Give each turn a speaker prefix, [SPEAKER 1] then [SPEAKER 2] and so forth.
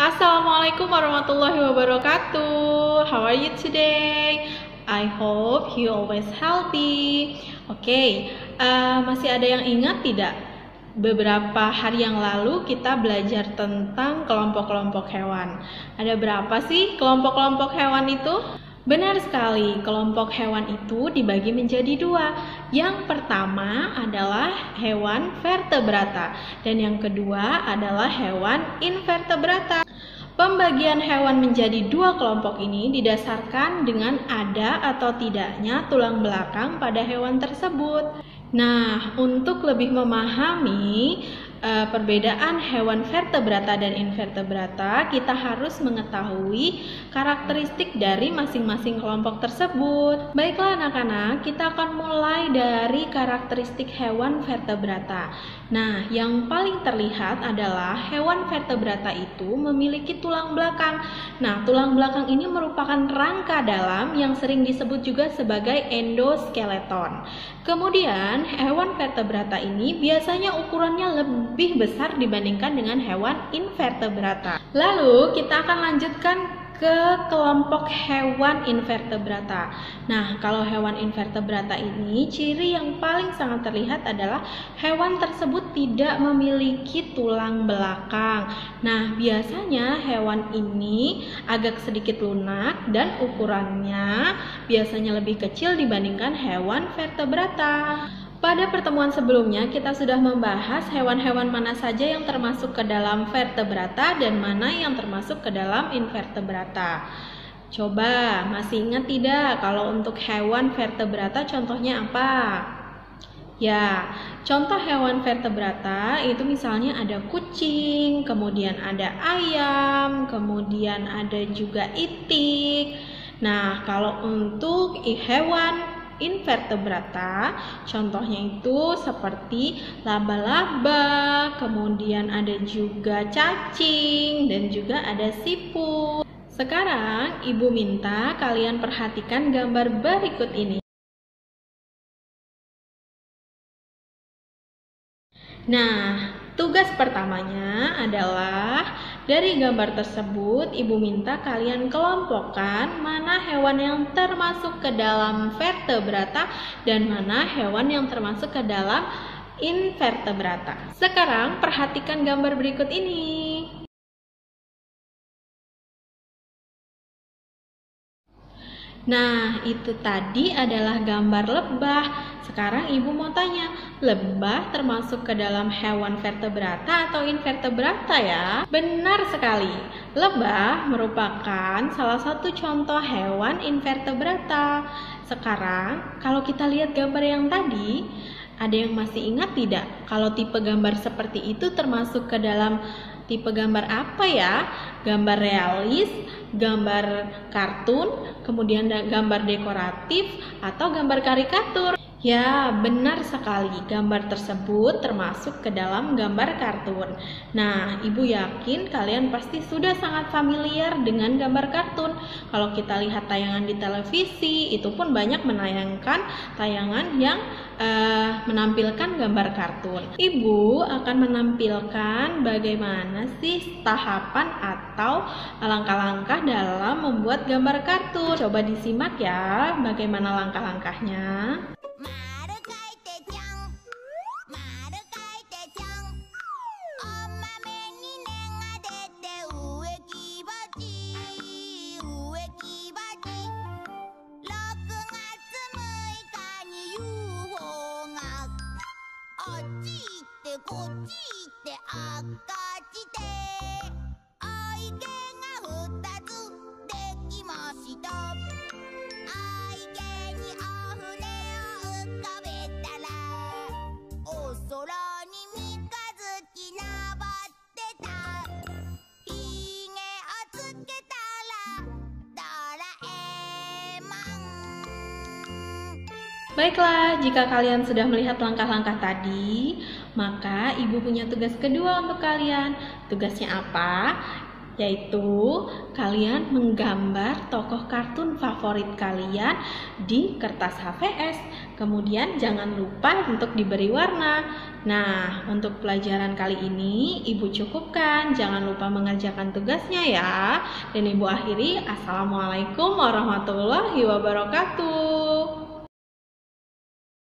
[SPEAKER 1] Assalamualaikum warahmatullahi wabarakatuh. How are you today? I hope you always healthy. Masih ada yang ingat tidak? Beberapa hari yang lalu kita belajar tentang kelompok-kelompok hewan. Ada berapa sih kelompok-kelompok hewan itu? Benar sekali, kelompok hewan itu dibagi menjadi dua. Yang pertama adalah hewan vertebrata dan yang kedua adalah hewan invertebrata. Pembagian hewan menjadi dua kelompok ini didasarkan dengan ada atau tidaknya tulang belakang pada hewan tersebut. Nah, untuk lebih memahami perbedaan hewan vertebrata dan invertebrata, kita harus mengetahui karakteristik dari masing-masing kelompok tersebut. Baiklah anak-anak, kita akan mulai dari karakteristik hewan vertebrata. Nah, yang paling terlihat adalah hewan vertebrata itu memiliki tulang belakang. Nah, tulang belakang ini merupakan rangka dalam yang sering disebut juga sebagai endoskeleton. Kemudian, hewan vertebrata ini biasanya ukurannya lebih besar dibandingkan dengan hewan invertebrata. Lalu, kita akan lanjutkan ke kelompok hewan invertebrata. Nah, kalau hewan invertebrata ini, ciri yang paling sangat terlihat adalah hewan tersebut tidak memiliki tulang belakang. Nah, biasanya hewan ini agak sedikit lunak dan ukurannya biasanya lebih kecil dibandingkan hewan vertebrata. Pada pertemuan sebelumnya, kita sudah membahas hewan-hewan mana saja yang termasuk ke dalam vertebrata dan mana yang termasuk ke dalam invertebrata. Coba, masih ingat tidak kalau untuk hewan vertebrata contohnya apa? Ya, contoh hewan vertebrata itu misalnya ada kucing, kemudian ada ayam, kemudian ada juga itik. Nah, kalau untuk hewan invertebrata, contohnya itu seperti laba-laba, kemudian ada juga cacing, dan juga ada siput. Sekarang, Ibu minta kalian perhatikan gambar berikut ini. Nah, tugas pertamanya adalah dari gambar tersebut, Ibu minta kalian kelompokkan mana hewan yang termasuk ke dalam vertebrata dan mana hewan yang termasuk ke dalam invertebrata. Sekarang perhatikan gambar berikut ini. Nah, itu tadi adalah gambar lebah. Sekarang Ibu mau tanya, lebah termasuk ke dalam hewan vertebrata atau invertebrata ya? Benar sekali. Lebah merupakan salah satu contoh hewan invertebrata. Sekarang, kalau kita lihat gambar yang tadi, ada yang masih ingat tidak? Kalau tipe gambar seperti itu termasuk ke dalam tipe gambar apa ya? Gambar realis, gambar kartun, kemudian gambar dekoratif, atau gambar karikatur. Ya, benar sekali. Gambar tersebut termasuk ke dalam gambar kartun. Nah, Ibu yakin kalian pasti sudah sangat familiar dengan gambar kartun. Kalau kita lihat tayangan di televisi, itu pun banyak menayangkan tayangan yang menampilkan gambar kartun. Ibu akan menampilkan bagaimana sih tahapan atau langkah-langkah dalam membuat gambar kartun. Coba disimak ya, bagaimana langkah-langkahnya. Baiklah, jika kalian sudah melihat langkah-langkah tadi, maka Ibu punya tugas kedua untuk kalian. Tugasnya apa? Yaitu kalian menggambar tokoh kartun favorit kalian di kertas HVS. Kemudian jangan lupa untuk diberi warna. Nah, untuk pelajaran kali ini Ibu cukupkan. Jangan lupa mengerjakan tugasnya ya. Dan Ibu akhiri, Assalamualaikum warahmatullahi wabarakatuh.